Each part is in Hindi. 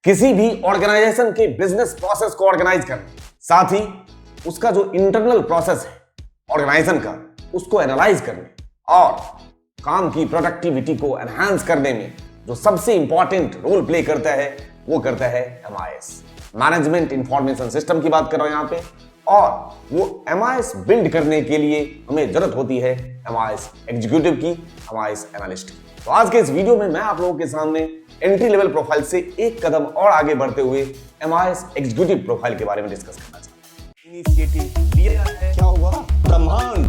किसी भी ऑर्गेनाइजेशन के बिजनेस प्रोसेस को ऑर्गेनाइज करना, साथ ही उसका जो इंटरनल प्रोसेस है ऑर्गेनाइजेशन का, उसको एनालाइज करने और काम की प्रोडक्टिविटी को एनहांस करने में जो सबसे इंपॉर्टेंट रोल प्ले करता है वो करता है MIS, मैनेजमेंट इंफॉर्मेशन सिस्टम की बात कर रहा हूं यहां पे। और वो MIS बिल्ड करने के लिए हमें जरूरत होती है MIS एग्जीक्यूटिव की, MIS एनालिस्ट की। तो आज के इस वीडियो में मैं आप लोगों के सामने एंट्री लेवल प्रोफाइल से एक कदम और आगे बढ़ते हुए MIS एग्जीक्यूटिव प्रोफाइल के बारे में डिस्कस करना चाहता हूं। इनिशिएटिव लिया है, क्या हुआ? ब्रह्मांड।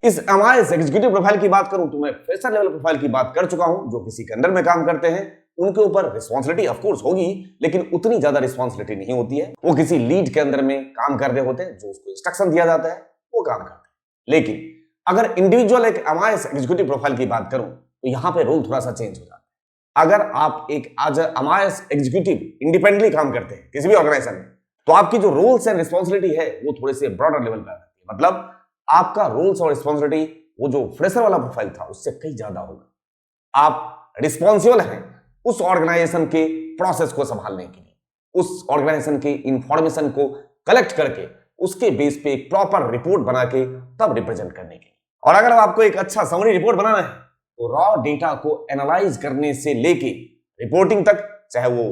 इस MIS एग्जीक्यूटिव प्रोफाइल की बात करूं तो मैं फ्रेशर लेवल प्रोफाइल की बात कर चुका हूं, जो किसी के अंडर में काम करते हैं। उनके ऊपर रिस्पॉन्सिबिलिटी ऑफ कोर्स होगी, लेकिन उतनी ज्यादा रिस्पॉन्सिबिलिटी नहीं होती है। वो किसी लीड के अंदर में काम कर रहे होते हैं, जो उसको इंस्ट्रक्शन दिया जाता है वो काम करते हैं। लेकिन अगर इंडिविजुअल एक MIS एग्जीक्यूटिव प्रोफाइल की बात करूं तो यहां पे रोल थोड़ा सा चेंज हो जाता है। अगर आप एक आज MIS एग्जीक्यूटिव इंडिपेंडेंटली काम करते हैं किसी भी ऑर्गेनाइजेशन में, तो आपकी जो रोल्स एंड रिस्पॉन्सिबिलिटी है वो थोड़े से ब्रॉडर लेवल पर आती है। मतलब आपका रोल्स और रिस्पॉन्सिबिलिटी वो जो फ्रेशर वाला प्रोफाइल था उससे कहीं ज्यादा होगा। आप रिस्पॉन्सिबल हैं उस ऑर्गेनाइजेशन के प्रोसेस को संभालने के लिए, उस ऑर्गेनाइजेशन के इंफॉर्मेशन को कलेक्ट करके उसके बेस पे एक प्रॉपर रिपोर्ट बना के तब रिप्रेजेंट करने के लिए। और अगर आपको एक अच्छा समरी रिपोर्ट बनाना है तो रॉ डेटा को एनालाइज करने से लेके रिपोर्टिंग तक, चाहे वो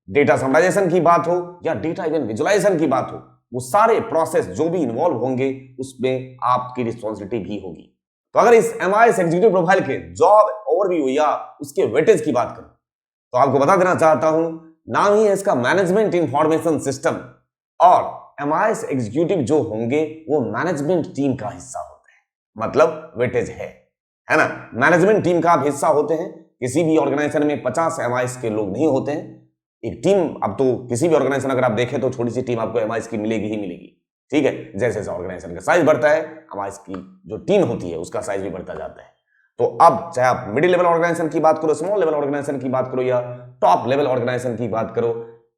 डेटा समराइजेशन की बात हो या डेटा इवन विजुअलाइजेशन की बात हो, वो सारे प्रोसेस जो भी इन्वॉल्व होंगे उसमें आपकी रिस्पॉन्सिबिलिटी भी होगी। तो अगर इस MIS एग्जीक्यूटिव प्रोफाइल के जॉब ओवरव्यू या उसके वेटेज की बात करूं तो आपको बता देना चाहता हूं, नाम ही है इसका मैनेजमेंट इंफॉर्मेशन सिस्टम। और MIS एग्जीक्यूटिव जो होंगे वो मैनेजमेंट टीम का हिस्सा होते हैं, मतलब वेटेज है ना। मैनेजमेंट टीम का आप हिस्सा होते हैं। किसी भी ऑर्गेनाइजेशन में 50 MIS के लोग नहीं होते हैं। एक टीम, अब तो किसी भी ऑर्गेनाइजेशन अगर आप देखें तो छोटी सी टीम आपको MIS की मिलेगी ही मिलेगी, ठीक है। जैसे जैसे ऑर्गेनाइजेशन का साइज बढ़ता है, MIS की जो टीम होती है उसका साइज भी बढ़ता जाता है। तो अब चाहे आप मिडिल लेवल ऑर्गेनाइजेशन की बात करो, स्मॉल लेवल ऑर्गेनाइजेशन की बात करो या टॉप लेवल ऑर्गेनाइजेशन की बात करो,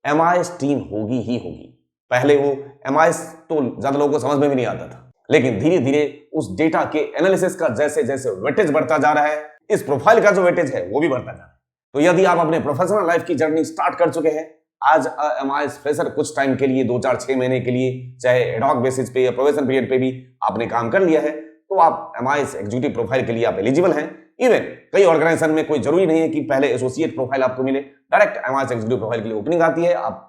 MIS टीम होगी ही होगी। पहले वो MIS तो ज्यादा लोगों को समझ में भी नहीं आता था, लेकिन धीरे धीरे उस डेटा के एनालिसिस का जैसे जैसे वेटेज बढ़ता जा रहा है, इस प्रोफाइल का जो वेटेज है वो भी बढ़ता जा रहा है। तो यदि आप अपने प्रोफेशनल लाइफ की जर्नी स्टार्ट कर चुके हैं, आज MIS फ्रेशर कुछ टाइम के लिए 2, 4, 6 महीने के लिए, चाहे एडॉक बेसिस पे या प्रोबेशन पीरियड पे भी आपने काम कर लिया है, तो आप MIS एग्जीक्यूटिव प्रोफाइल के लिए आप एलिजिबल हैं। इवन कई ऑर्गेनाइजेशन में कोई जरूरी नहीं है कि पहले एसोसिएट प्रोफाइल आपको मिले, डायरेक्ट MIS एग्जीक्यूटिव प्रोफाइल के लिए ओपनिंग आती है। आप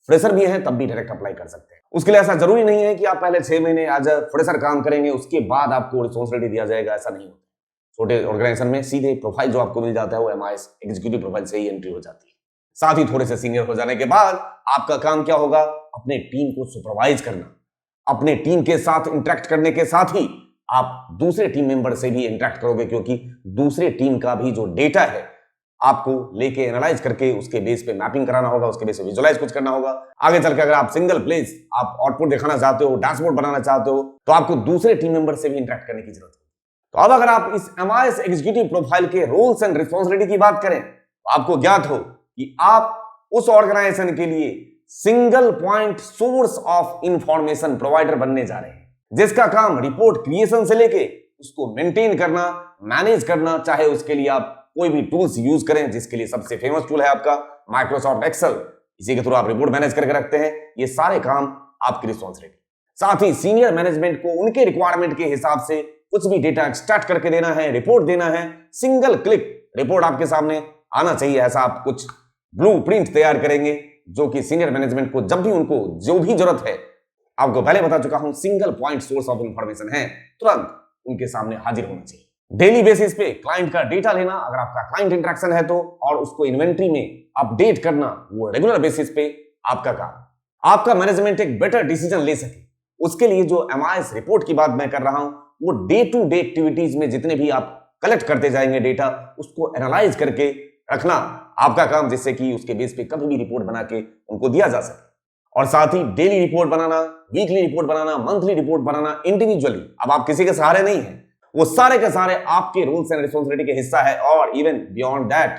फ्रेशर भी हैं तब भी डायरेक्ट अप्लाई कर सकते हैं। उसके लिए ऐसा जरूरी नहीं है कि आप पहले 6 महीने आज फ्रेशर काम करेंगे उसके बाद आपको रिस्पॉन्सिबिलिटी दिया जाएगा, ऐसा नहीं होता। छोटे ऑर्गेनाइजेशन में सीधे प्रोफाइल जो आपको मिल जाता है वो MIS एग्जीक्यूटिव प्रोफाइल से ही एंट्री हो जाती है। साथ ही थोड़े से सीनियर हो जाने के बाद आपका काम क्या होगा? अपने टीम को सुपरवाइज करना, अपने टीम के साथ इंटरेक्ट करने के साथ ही आप दूसरे टीम मेंबर से भी इंटरेक्ट करोगे, क्योंकि दूसरे टीम का भी जो डेटा है आपको लेके एनालाइज करके उसके बेस पे मैपिंग कराना होगा, उसके बेस पे विजुअलाइज कुछ करना होगा। आगे चल के अगर आप सिंगल प्लेस आप आउटपुट दिखाना चाहते हो, डैशबोर्ड बनाना चाहते हो, तो आपको दूसरे टीम मेंबर से भी इंटरेक्ट करने की जरूरत है। तो अब अगर आप इस MIS एग्जीक्यूटिव प्रोफाइल के रोल्स एंड रिस्पॉन्सिबिलिटी की बात करें तो आपको ज्ञात हो कि आप उस ऑर्गेनाइजेशन के लिए single point source of information provider बनने जा रहे हैं, जिसका काम रिपोर्ट क्रिएशन से लेके उसको मेंटेन करना, मैनेज करना, चाहे उसके लिए आप कोई भी टूल्स यूज करें, जिसके लिए सबसे फेमस टूल है आपका माइक्रोसॉफ्ट एक्सेल, इसी के थ्रू आप रिपोर्ट मैनेज करके रखते हैं। ये सारे काम आपकी रिस्पॉन्सिबिलिटी। साथ ही सीनियर मैनेजमेंट को उनके रिक्वायरमेंट के हिसाब से कुछ भी डेटा एक्सट्रैक्ट करके देना है, रिपोर्ट देना है, सिंगल क्लिक रिपोर्ट आपके सामने आना चाहिए। ऐसा आप कुछ ब्लूप्रिंट तैयार करेंगे जो कि सीनियर मैनेजमेंट को जब भी उनको जो भी जरूरत है, आपको पहले बता चुका हूं, single point source of information है, तुरंत उनके सामने हाजिर होना चाहिए। डेली बेसिस पे क्लाइंट का डेटा लेना, अगर आपका क्लाइंट इंटरेक्शन है तो, और उसको इन्वेंट्री में अपडेट करना, वो रेगुलर बेसिस पे आपका काम। आपका मैनेजमेंट एक बेटर डिसीजन ले सके, उसके लिए जो MIS रिपोर्ट की बात मैं कर रहा हूं, वो डे टू डे एक्टिविटीज में जितने भी आप कलेक्ट करते जाएंगे डेटा, उसको एनालाइज करके रखना आपका काम, जिससे कि उसके बेस पे कभी भी रिपोर्ट बना के उनको दिया जा सके। और साथ ही डेली रिपोर्ट बनाना, वीकली रिपोर्ट बनाना, मंथली रिपोर्ट बनाना इंडिविजुअली। अब आप किसी के सहारे नहीं हैं, वो सारे के सारे आपके रूल्स एंड रिस्पॉन्सिबिलिटी के हिस्सा है। और इवन बियॉन्ड दैट,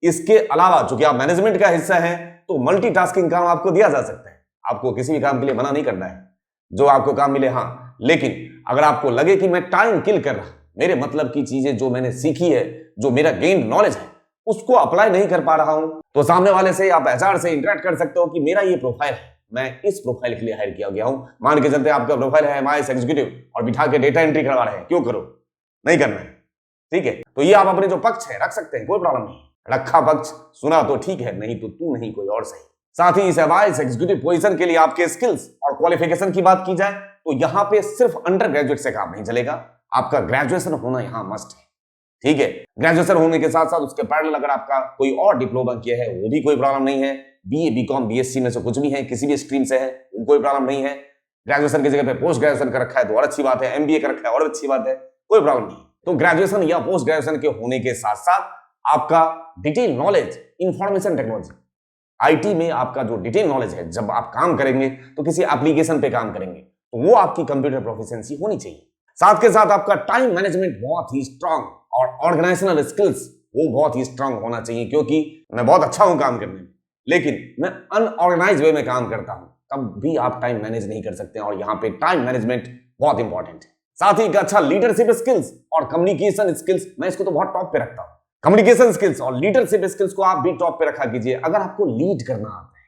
इसके अलावा चूंकि आप मैनेजमेंट का हिस्सा है तो मल्टीटास्किंग काम आपको दिया जा सकता है। आपको किसी भी काम के लिए मना नहीं करना है, जो आपको काम मिले। हाँ, लेकिन अगर आपको लगे कि मैं टाइम किल कर रहा, मेरे मतलब की चीजें जो मैंने सीखी है, जो मेरा गेन नॉलेज है, उसको अप्लाई नहीं कर पा रहा हूं, तो सामने वाले से आप एचआर से इंटरेक्ट कर सकते हो कि मेरा ये प्रोफाइल है, मैं इस प्रोफाइल के लिए हायर किया गया हूं। मान के चलते आपका प्रोफाइल है एमआईएस एग्जीक्यूटिव और बिठा के डेटा एंट्री करवा रहे हैं, क्यों करो, नहीं करना है, ठीक है। तो ये आप अपने जो पक्ष है रख सकते हैं, कोई प्रॉब्लम नहीं। रखा पक्ष सुना तो ठीक है, नहीं तो तू नहीं कोई और सही। साथ ही इस एमआईएस एग्जीक्यूटिव पोजीशन के लिए आपके स्किल्स और क्वालिफिकेशन की बात की जाए तो यहां पे सिर्फ अंडर ग्रेजुएट से काम नहीं चलेगा, आपका ग्रेजुएशन होना यहां मस्ट है, ठीक है। ग्रेजुएशन होने के साथ साथ उसके पैरेलल अगर आपका कोई और डिप्लोमा किया है वो भी कोई प्रॉब्लम नहीं है। बीए बीकॉम बीएससी में से कुछ भी है, किसी भी स्ट्रीम से है, वो कोई प्रॉब्लम नहीं है। ग्रेजुएशन की जगह पे पोस्ट ग्रेजुएशन कर रखा है तो और अच्छी बात है, एमबीए कर रखा है और अच्छी बात है, कोई प्रॉब्लम नहीं। तो ग्रेजुएशन या पोस्ट ग्रेजुएशन के होने के साथ साथ आपका detail knowledge information technology IT में आपका जो डिटेल नॉलेज है, जब आप काम करेंगे तो किसी एप्लीकेशन पे काम करेंगे तो वो आपकी कंप्यूटर प्रोफिशिएंसी होनी चाहिए। साथ के साथ आपका टाइम मैनेजमेंट बहुत ही स्ट्रांग और ऑर्गेनाइजेशनल स्किल्स वो बहुत ही स्ट्रांग होना चाहिए, क्योंकि मैं बहुत अच्छा हूं काम करने में लेकिन मैं अनऑर्गेनाइज्ड वे में काम करता हूं, तब भी आप टाइम मैनेज नहीं कर सकते और यहां पे टाइम मैनेजमेंट बहुत इंपॉर्टेंट है। साथ ही एक अच्छा लीडरशिप स्किल्स और कम्युनिकेशन स्किल्स, मैं इसको तो बहुत टॉप पे रखता हूं। कम्युनिकेशन स्किल्स और लीडरशिप स्किल्स को आप भी टॉप पे रखा कीजिए। अगर आपको लीड करना आता है,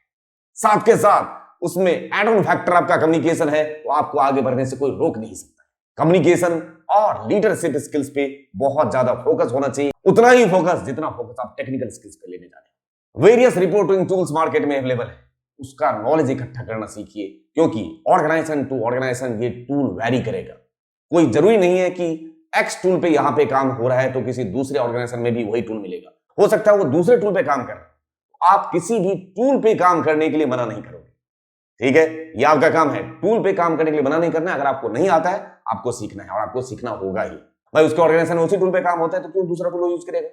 साथ के साथ उसमें एड ऑन फैक्टर आपका कम्युनिकेशन है, तो आपको आगे बढ़ने से कोई रोक नहीं सकता। कम्युनिकेशन और लीडरशिप स्किल्स पे बहुत ज्यादा फोकस होना चाहिए, उतना ही फोकस जितना फोकस आप टेक्निकल स्किल्स पे लेने जा रहे हैं। वेरियस रिपोर्टिंग टूल्स मार्केट में अवेलेबल है, उसका नॉलेज इकट्ठा करना सीखिए, क्योंकि ऑर्गेनाइजेशन टू ऑर्गेनाइजेशन ये टूल वेरी करेगा। कोई जरूरी नहीं है कि एक्स टूल पे यहां पे काम हो रहा है तो किसी दूसरे ऑर्गेनाइजेशन में भी वही टूल मिलेगा, हो सकता है वो दूसरे टूल पे काम कर रहे हैं। आप किसी भी टूल पे काम करने के लिए मना नहीं करोगे, ठीक है। ये आपका काम है, टूल पे काम करने के लिए मना नहीं करना है। अगर आपको नहीं आता है आपको सीखना है और आपको सीखना होगा ही। भाई उसके ऑर्गेनाइजेशन में उसी टूल पे काम होता है तो क्यों दूसरा टूल यूज करेगा,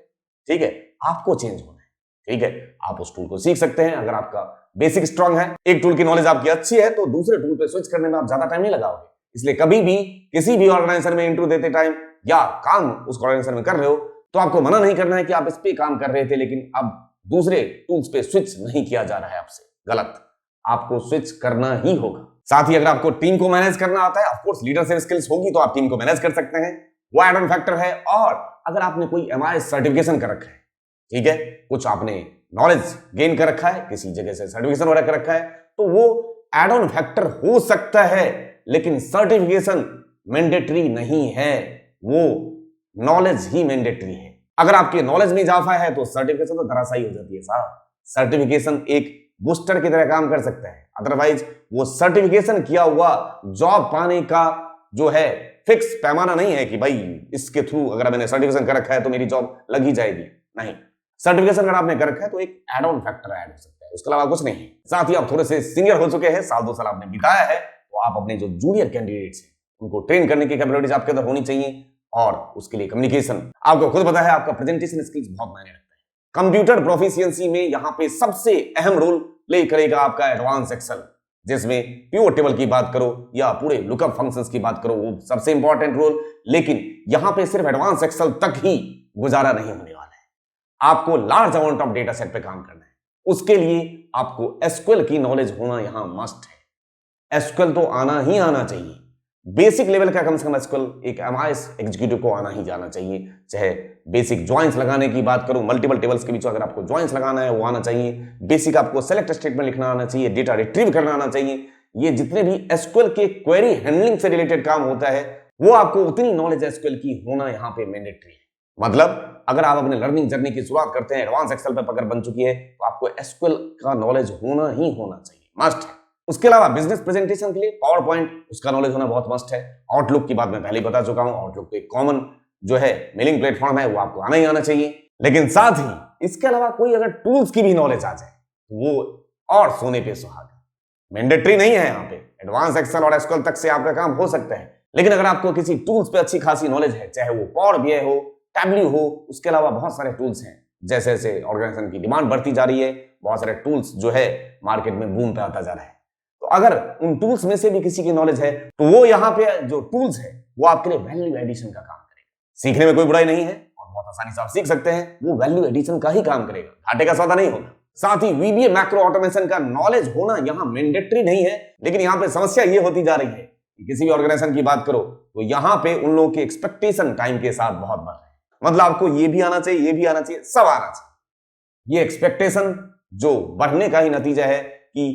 ठीक है। आपको चेंज होना है, ठीक है। आप उस टूल को सीख सकते हैं अगर आपका बेसिक स्ट्रांग है, एक टूल की नॉलेज आपकी अच्छी है तो दूसरे टूल पे स्विच करने में आप ज्यादा टाइम नहीं लगाओगे। इसलिए कभी भी किसी भी ऑर्गेनाइजेशन में इंटरव्यू देते टाइम या काम उस ऑर्गेनाइजेशन में कर रहे हो तो आपको मना नहीं करना है कि आप इस पे काम कर रहे थे लेकिन अब दूसरे टूल्स पे स्विच नहीं किया जा रहा है आपसे, गलत। आपको स्विच करना ही होगा। साथ ही अगर आपको टीम को मैनेज करना आता है, ऑफ कोर्स लीडरशिप स्किल्स होगी तो आप टीम को मैनेज कर सकते हैं, वो एड ऑन फैक्टर है। और अगर आपने कोई एमआईएस सर्टिफिकेशन कर रखा है, ठीक है, कुछ आपने नॉलेज गेन कर रखा है, किसी जगह से सर्टिफिकेशन वगैरह कर रखा है, तो वो एड ऑन फैक्टर हो सकता है, लेकिन सर्टिफिकेशन मैंडेटरी नहीं है, वो नॉलेज ही मैंडेटरी है। अगर आपके नॉलेज में इजाफा है तो सर्टिफिकेशन तो धराशायी हो जाती है साहब। सर्टिफिकेशन एक बूस्टर की तरह काम कर सकता है, अदरवाइज वो सर्टिफिकेशन किया हुआ जॉब पाने का जो है फिक्स पैमाना नहीं है कि भाई इसके थ्रू अगर मैंने सर्टिफिकेशन कर रखा है तो मेरी जॉब लग ही जाएगी। नहीं, सर्टिफिकेशन अगर आपने कर रखा है तो एक एड ऑन फैक्टर ऐड हो सकता है, उसके अलावा कुछ नहीं। साथ ही आप थोड़े से सीनियर हो चुके हैं, साल 2 साल आपने बिताया है, तो आप अपने जो जूनियर कैंडिडेट्स हैं उनको ट्रेन करने की कैपेबिलिटीज आपके अंदर होनी चाहिए। और उसके लिए कम्युनिकेशन, आपको खुद पता है आपका प्रेजेंटेशन स्किल्स बहुत मायने रखता है। कंप्यूटर प्रोफिशिएंसी में यहां पे सबसे अहम रोल प्ले करेगा आपका एडवांस एक्सेल, जिसमें पिवट टेबल की बात करो या पूरे लुकअप फंक्शंस की बात करो, वो सबसे इंपॉर्टेंट रोल। लेकिन यहां पे सिर्फ एडवांस एक्सेल तक ही गुजारा नहीं होने वाला है, आपको large amount of data set पे काम करना है। उसके लिए आपको एसक्यूएल की नॉलेज होना यहां मस्ट है। एसक्यूएल तो आना ही आना चाहिए, बेसिक लेवल का कम से कम एसक्यूएल एक एमआईएस एग्जीक्यूटिव को आना ही जाना चाहिए। चाहे बेसिक ज्वाइंस लगाने की बात करूं, मल्टीपल टेबल्स के बीच अगर आपको ज्वाइंस लगाना है वो आना चाहिए। बेसिक आपको सेलेक्ट स्टेटमेंट लिखना आना चाहिए, डेटा रिट्रीव करना आना चाहिए। ये जितने भी एसक्यूएल के क्वेरी हैंडलिंग से रिलेटेड काम होता है वो आपको उतनी नॉलेज एसक्यूएल की होना यहाँ पे मैंडेटरी है। मतलब अगर आप अपने लर्निंग जर्नी की शुरुआत करते हैं, एडवांस एक्सेल पे पकड़ बन चुकी है, तो आपको एसक्यूएल का नॉलेज होना ही होना चाहिए, मस्ट है। उसके अलावा बिजनेस प्रेजेंटेशन के लिए पावर पॉइंट, उसका नॉलेज होना बहुत मस्ट है। आउटलुक की बात मैं पहले बता चुका हूं, आउटलुक एक कॉमन जो है मेलिंग प्लेटफॉर्म है, वो आपको आना ही आना चाहिए। लेकिन साथ ही इसके अलावा कोई अगर टूल्स की भी नॉलेज आ जाए वो और सोने पे सुहागा। मैंडेटरी नहीं है यहाँ पे, एडवांस एक्सेल और एसक्यूएल तक से आपका काम हो सकता है। लेकिन अगर आपको किसी टूल्स पे अच्छी खासी नॉलेज है, चाहे वो पावर बीआई हो, टैबल्यू हो, उसके अलावा बहुत सारे टूल्स हैं। जैसे जैसे ऑर्गेनाइजेशन की डिमांड बढ़ती जा रही है, बहुत सारे टूल्स जो है मार्केट में बूम पे आता जा रहा है। तो अगर उन टूल्स में से भी किसी की नॉलेज है तो वो यहाँ पे जो टूल्स है वो आपके लिए वैल्यू एडिशन का काम करेगा। सीखने में कोई बुराई नहीं है और बहुत आसानी से आप सीख सकते हैं, वो वैल्यू एडिशन का ही काम करेगा, घाटे का सौदा नहीं होगा। साथ ही वीबीए मैक्रो ऑटोमेशन का नॉलेज होना यहाँ मैंडेटरी नहीं है, लेकिन यहाँ पे समस्या ये होती जा रही है कि किसी भी ऑर्गेनाइजेशन की बात करो तो यहाँ पे उन लोगों की एक्सपेक्टेशन टाइम के साथ बहुत बढ़ रही है। मतलब आपको ये भी आना चाहिए, ये भी आना चाहिए, सब आना चाहिए। ये एक्सपेक्टेशन जो बढ़ने का ही नतीजा है कि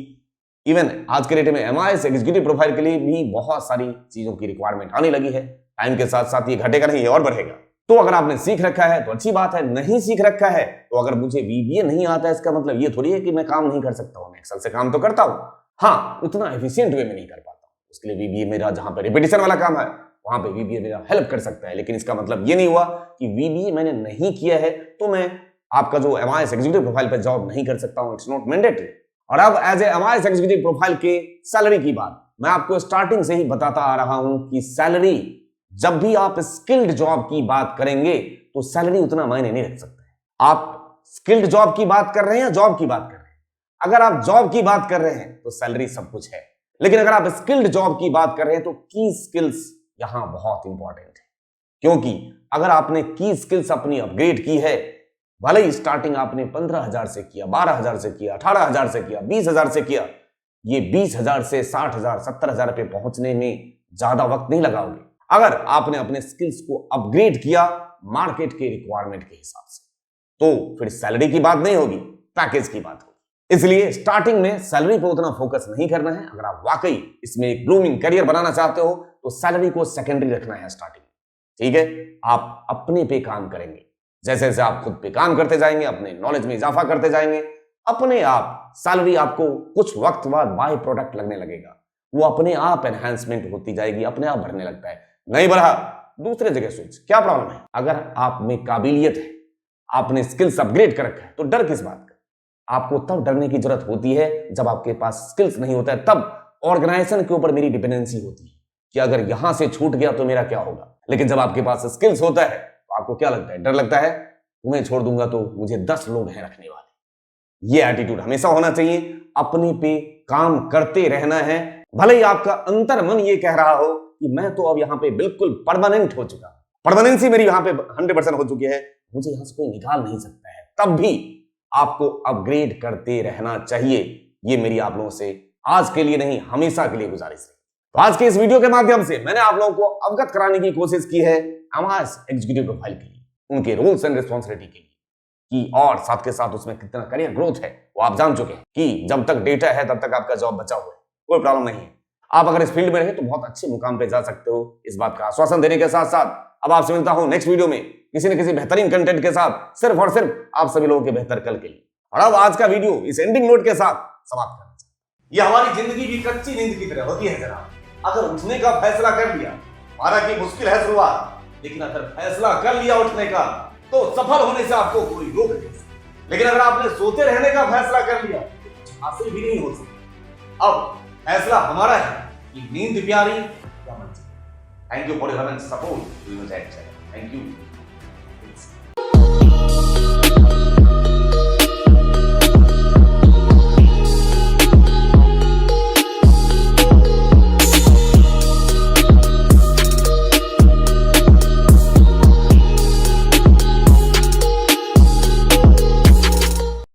इवन आज के डेट में MIS एग्जीक्यूटिव प्रोफाइल के लिए भी बहुत सारी चीजों की रिक्वायरमेंट आने लगी है। टाइम के साथ साथ ये घटेगा नहीं, ये और बढ़ेगा। तो अगर आपने सीख रखा है तो अच्छी बात है, नहीं सीख रखा है तो अगर मुझे VBA नहीं आता इसका मतलब ये थोड़ी है कि मैं काम नहीं कर सकता हूं। मैं एक्सेल से काम तो करता हूं, हाँ उतना एफिशिएंट वे में नहीं कर पाता। उसके लिए VBA मेरा जहां पे रिपीटिशन वाला काम है वहां पे VBA मेरा हेल्प कर सकता है। लेकिन इसका मतलब ये नहीं हुआ कि VBA मैंने नहीं किया है तो मैं आपका जो MIS एग्जीक्यूटिव प्रोफाइल पे जॉब नहीं कर सकता हूं। It's not mandatory. और अब as a MIS executive profile के सैलरी की बात मैं आपको स्टार्टिंग से ही बताता आ रहा हूं कि सैलरी, जब भी आप स्किल्ड जॉब की बात करेंगे तो सैलरी उतना मायने नहीं रख सकता है। आप स्किल्ड जॉब की बात कर रहे हैं या जॉब की बात कर रहे हैं? अगर आप जॉब की बात कर रहे हैं तो सैलरी सब कुछ है, लेकिन अगर आप स्किल्ड जॉब की बात कर रहे हैं तो की स्किल्स यहां बहुत इंपॉर्टेंट है। क्योंकि अगर आपने की स्किल्स अपनी अपग्रेड की है, भले ही स्टार्टिंग आपने 15,000 से किया, 12,000 से किया, 18,000 से किया, 20,000 से किया, ये 20,000 से 60,000 70,000 पे पहुंचने में ज्यादा वक्त नहीं लगाओगे अगर आपने अपने स्किल्स को अपग्रेड किया मार्केट के रिक्वायरमेंट के हिसाब से। तो फिर सैलरी की बात नहीं होगी, पैकेज की बात होगी। इसलिए स्टार्टिंग में सैलरी पे उतना फोकस नहीं करना है। अगर आप वाकई इसमें एक ग्रूमिंग करियर बनाना चाहते हो तो सैलरी को सेकेंडरी रखना है स्टार्टिंग में, ठीक है। आप अपने पे काम करेंगे, जैसे जैसे आप खुद पे काम करते जाएंगे, अपने नॉलेज में इजाफा करते जाएंगे, अपने आप सैलरी आपको कुछ वक्त बाद बाय प्रोडक्ट लगने लगेगा। वो अपने आप एनहांसमेंट होती जाएगी, अपने आप बढ़ने लगता है। नहीं बढ़ा, दूसरे जगह स्विच, क्या प्रॉब्लम है? अगर आप में काबिलियत है, आपने स्किल्स अपग्रेड कर रखा है, तो डर किस बात का? आपको तब डरने की जरूरत होती है जब आपके पास स्किल्स नहीं होता है। तब ऑर्गेनाइजेशन के ऊपर मेरी डिपेंडेंसी होती है कि अगर यहां से छूट गया तो मेरा क्या होगा। लेकिन जब आपके पास स्किल्स होता है तो आपको क्या लगता है? डर लगता है, तुम्हें छोड़ दूंगा तो मुझे 10 लोग हैं रखने वाले। ये एटीट्यूड हमेशा होना चाहिए। अपने पे काम करते रहना है, भले ही आपका अंतर्मन ये कह रहा हो कि मैं तो अब यहां पे बिल्कुल परमानेंट हो चुका, परमानेंसी मेरी यहां पे 100% हो चुकी है, मुझे यहां से कोई निकाल नहीं सकता है, तब भी आपको अपग्रेड करते रहना चाहिए। ये मेरी आप लोगों से आज के लिए नहीं, हमेशा के लिए गुजारिश है। तो आज के इस वीडियो के माध्यम से मैंने आप लोगों को अवगत कराने की कोशिश की है MIS एग्जीक्यूटिव प्रोफाइल के लिए, उनके रोल्स एंड रिस्पॉन्सिबिलिटी के लिए कि, और साथ के साथ उसमें कितना करियर ग्रोथ है वो आप जान चुके हैं कि जब तक डेटा है तब तक आपका जॉब बचा हुआ है, कोई प्रॉब्लम नहीं है। आप अगर इस फील्ड में रहे तो बहुत अच्छे मुकाम पे जा सकते हो। इस बात का आश्वासन देने के साथ साथ अब आपसे मिलता हूं नेक्स्ट वीडियो में किसी न किसी बेहतरीन कंटेंट के साथ, सिर्फ और सिर्फ आप सभी लोगों के बेहतर कल के लिए। और अब आज का वीडियो इस एंडिंग नोट के साथ समाप्त करना चाहिए। ये हमारी जिंदगी भी कच्ची नींद की तरह होती है जनाब। अगर उठने का फैसला कर लिया, हालांकि मुश्किल है शुरुआत, लेकिन अगर फैसला कर लिया उठने का तो सफल होने से आपको कोई रोक नहीं सकता। लेकिन अगर आपने सोते रहने का फैसला कर लिया तो हासिल भी नहीं हो सकता। अब फैसला हमारा है कि नींद प्यारी या मंजिल। Thank you for your love and support to your channel. Thank you.